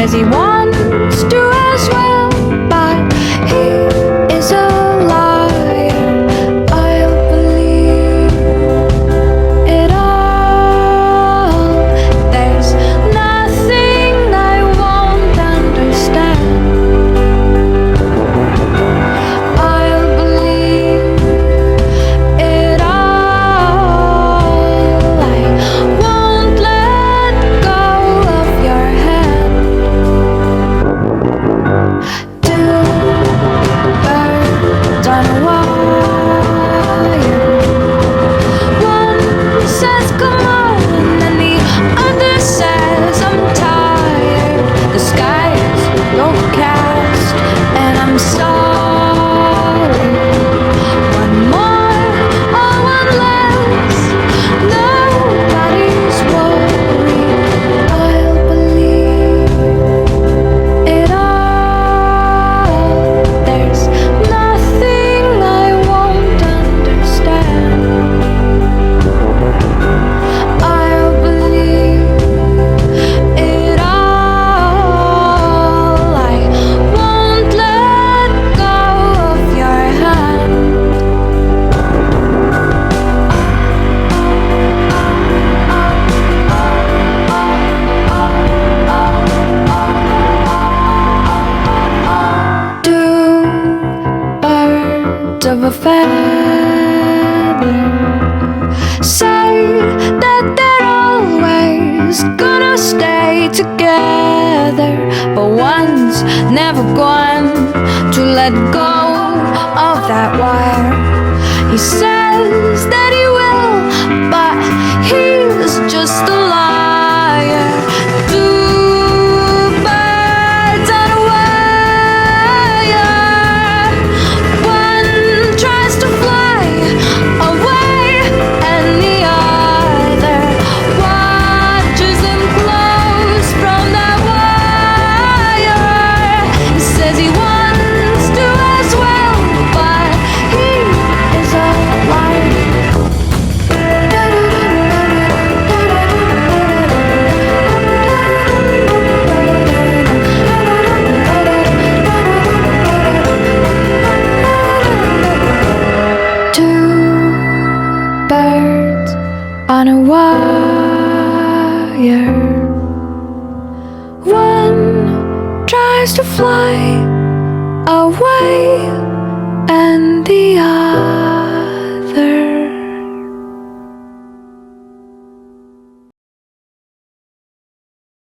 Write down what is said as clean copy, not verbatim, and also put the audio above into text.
says he wants to as well, but he is a liar. I'll believe it all. There's nothing I won't understand. I'll believe it all. I won't let go of your hand. Two birds on a wire. One says come on, and the other says I'm tired. The sky is overcast, and I'm sorry. One more or one less, nobody's worried. I'll believe it all. There's nothing I won't understand. I'll believe it all. I won't let go of your hand. Two birds of a feather say that they're always gonna stay together, but one's never going to let go of that wire. He says that he will, but he's just a liar. Two birds on a wire. One tries to fly away, and the other watches him close from that wire. He says he wants to as well, but he is a liar. Two birds on a wire. One tries to fly away,